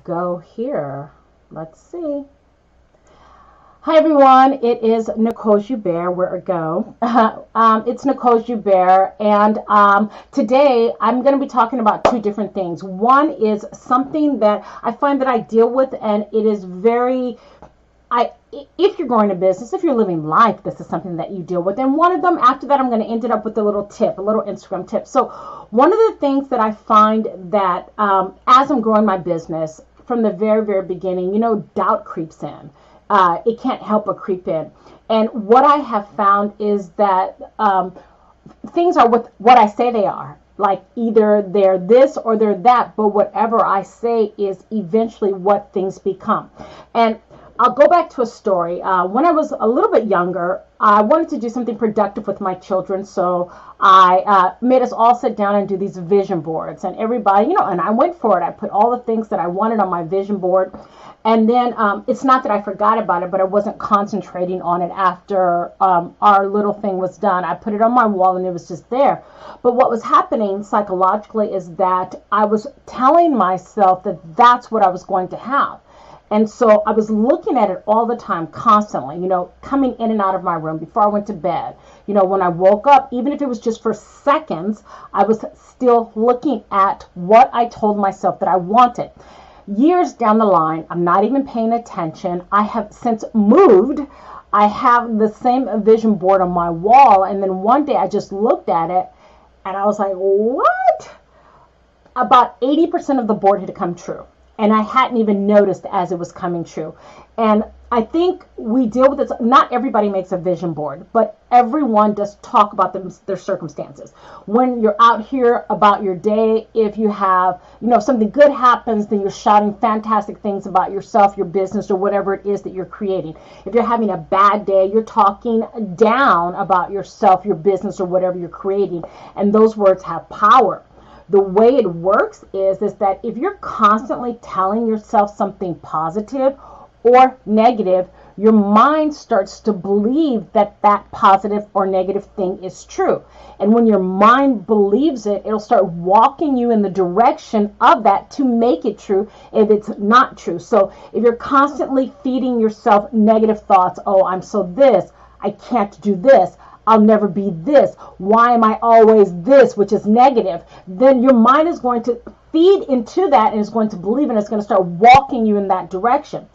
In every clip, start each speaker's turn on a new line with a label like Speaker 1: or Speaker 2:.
Speaker 1: go here. Let's see. Hi everyone, it is Nicole Joubert. Where it go? It's Nicole Joubert, and today I'm going to be talking about two different things. One is something that I find that I deal with, and it is very I if you're growing a business, if you're living life, this is something that you deal with. And one of them, after that, I'm going to end it up with a little tip, a little Instagram tip. So one of the things that I find that as I'm growing my business from the very, very beginning, doubt creeps in. It can't help but creep in. And what I have found is that things are what I say they are. Like either they're this or they're that, but whatever I say is eventually what things become. And I'll go back to a story. When I was a little bit younger, I wanted to do something productive with my children, so I made us all sit down and do these vision boards. And everybody, and I went for it. I put all the things that I wanted on my vision board. And then it's not that I forgot about it, but I wasn't concentrating on it after our little thing was done. I put it on my wall and it was just there. But what was happening psychologically is that I was telling myself that that's what I was going to have. And so I was looking at it all the time, constantly, coming in and out of my room before I went to bed. When I woke up, even if it was just for seconds, I was still looking at what I told myself that I wanted. Years down the line, I'm not even paying attention. I have since moved. I have the same vision board on my wall. And then one day I just looked at it and I was like, what? About 80% of the board had come true. And I hadn't even noticed as it was coming true. And I think we deal with this. Not everybody makes a vision board, but everyone does talk about their circumstances. When you're out here about your day, if you have, something good happens, then you're shouting fantastic things about yourself, your business, or whatever it is that you're creating. If you're having a bad day, you're talking down about yourself, your business, or whatever you're creating. And those words have power. The way it works is that if you're constantly telling yourself something positive or negative, your mind starts to believe that that positive or negative thing is true. And when your mind believes it, it'll start walking you in the direction of that to make it true if it's not true. So if you're constantly feeding yourself negative thoughts, oh, I'm so this, I can't do this, I'll never be this, why am I always this, which is negative, then your mind is going to feed into that and is going to believe, and it's going to start walking you in that direction.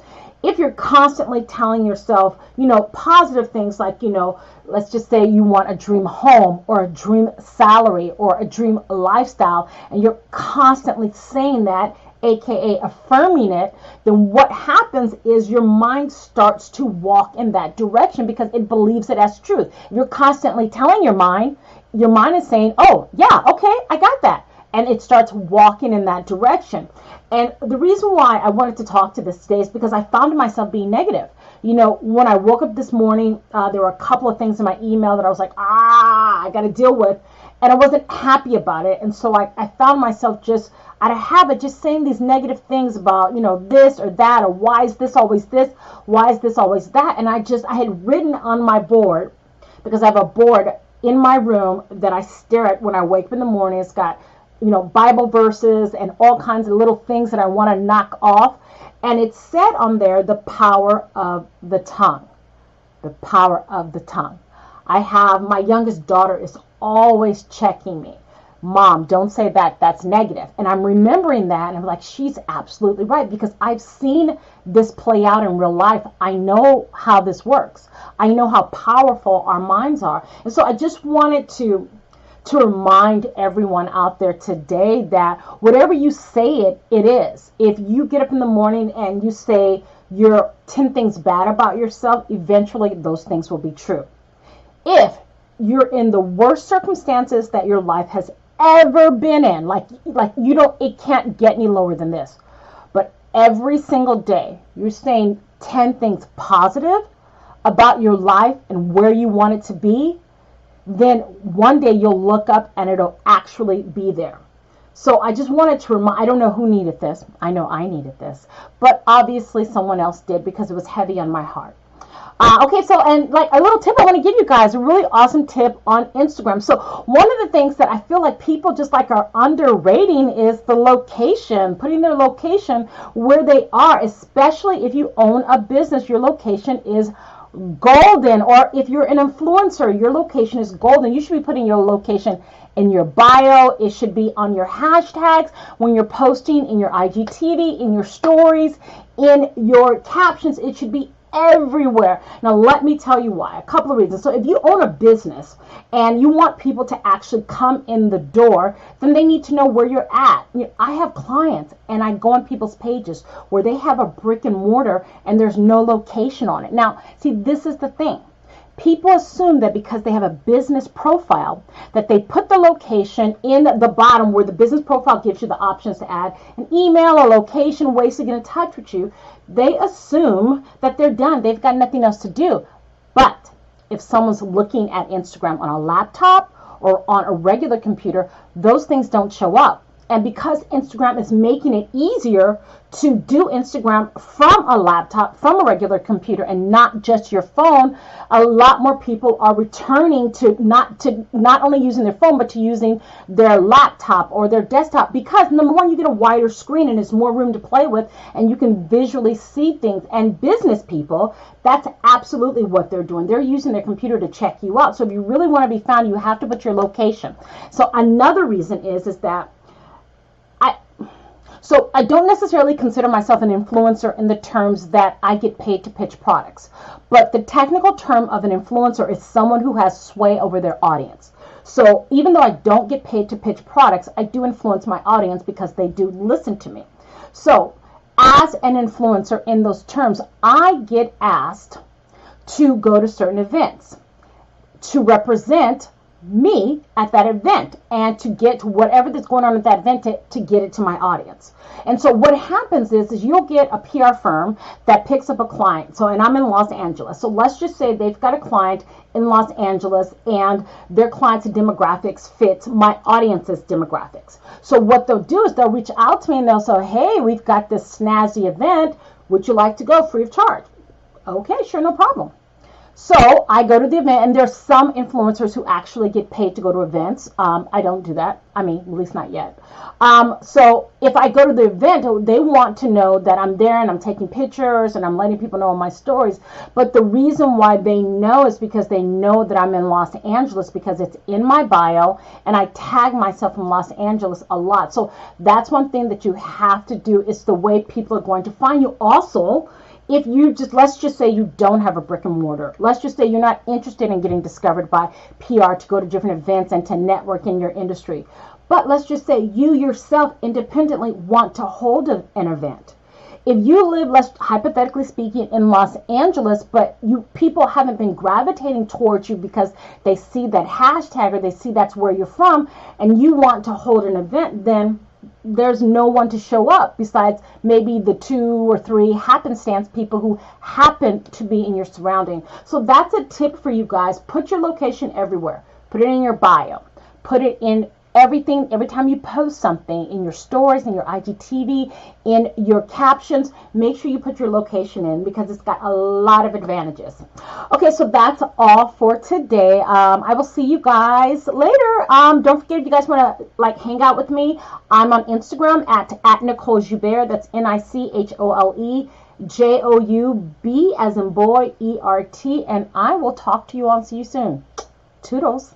Speaker 1: If you're constantly telling yourself, positive things like, let's just say you want a dream home or a dream salary or a dream lifestyle, and you're constantly saying that, aka affirming it, then what happens is your mind starts to walk in that direction because it believes it as truth. If you're constantly telling your mind is saying, oh yeah, okay, I got that. And it starts walking in that direction. And the reason why I wanted to talk to this today is because I found myself being negative. When I woke up this morning, there were a couple of things in my email that I was like, I got to deal with. And I wasn't happy about it. And so I found myself just out of habit, just saying these negative things about, this or that, or why is this always this? Why is this always that? And I had written on my board, because I have a board in my room that I stare at when I wake up in the morning. It's got, Bible verses and all kinds of little things that I want to knock off. And it said on there, the power of the tongue. The power of the tongue. I have, my youngest daughter is always checking me. Mom, don't say that. That's negative. And I'm remembering that. And I'm like, she's absolutely right. Because I've seen this play out in real life. I know how this works. I know how powerful our minds are. And so I just wanted to remind everyone out there today that whatever you say it is. If you get up in the morning and you say you're 10 things bad about yourself, eventually those things will be true. If you're in the worst circumstances that your life has ever been in, like it can't get any lower than this, but every single day you're saying 10 things positive about your life and where you want it to be, then one day you'll look up and it'll actually be there. So I just wanted to remind, I don't know who needed this. I know I needed this, but obviously someone else did because it was heavy on my heart. Okay, so and like a little tip I want to give you guys, a really awesome tip on Instagram. So one of the things that I feel like people just like are underrating is the location, putting their location where they are, especially if you own a business. Your location is golden, or if you're an influencer, your location is golden. You should be putting your location in your bio. It should be on your hashtags when you're posting in your IGTV, in your stories, in your captions. It should be everywhere. Now let me tell you why. A couple of reasons. So if you own a business and you want people to actually come in the door, then they need to know where you're at. I have clients and I go on people's pages where they have a brick and mortar and there's no location on it. Now, see, this is the thing. People assume that because they have a business profile that they put the location in the bottom where the business profile gives you the options to add an email or location, ways to get in touch with you. They assume that they're done. They've got nothing else to do. But if someone's looking at Instagram on a laptop or on a regular computer, those things don't show up. And because Instagram is making it easier to do Instagram from a laptop, from a regular computer, and not just your phone, a lot more people are returning to not only using their phone, but to using their laptop or their desktop. Because number one, you get a wider screen and there's more room to play with, and you can visually see things. And business people, that's absolutely what they're doing. They're using their computer to check you out. So if you really want to be found, you have to put your location. So another reason is that I don't necessarily consider myself an influencer in the terms that I get paid to pitch products. But the technical term of an influencer is someone who has sway over their audience. So even though I don't get paid to pitch products, I do influence my audience because they do listen to me. So as an influencer in those terms, I get asked to go to certain events to represent me at that event and to get whatever that's going on at that event to get it to my audience. And so what happens is you'll get a PR firm that picks up a client. So, and I'm in Los Angeles. So let's just say they've got a client in Los Angeles and their client's demographics fit my audience's demographics. So what they'll do is they'll reach out to me and they'll say, hey, we've got this snazzy event. Would you like to go free of charge? Okay, sure, no problem. So I go to the event, and there's some influencers who actually get paid to go to events. I don't do that. I mean, at least not yet. So if I go to the event, they want to know that I'm there and I'm taking pictures and I'm letting people know my stories. But the reason why they know is because they know that I'm in Los Angeles, because it's in my bio and I tag myself in Los Angeles a lot. So that's one thing that you have to do. It's the way people are going to find you. Also, if you just, let's just say you don't have a brick and mortar. Let's just say you're not interested in getting discovered by PR to go to different events and to network in your industry. But let's just say you yourself independently want to hold an event. If you live, let's hypothetically speaking, in Los Angeles, but people haven't been gravitating towards you because they see that hashtag or they see that's where you're from, and you want to hold an event, then there's no one to show up besides maybe the 2 or 3 happenstance people who happen to be in your surrounding. So that's a tip for you guys. Put your location everywhere. Put it in your bio. Put it in everything. Every time you post something, in your stories, in your IGTV, in your captions, make sure you put your location in, because it's got a lot of advantages. Okay, so that's all for today. I will see you guys later. Don't forget, if you guys want to hang out with me, I'm on Instagram at Nicole Joubert. That's NiChole Joub as in boy, ERT, and I will talk to you all. See you soon. Toodles.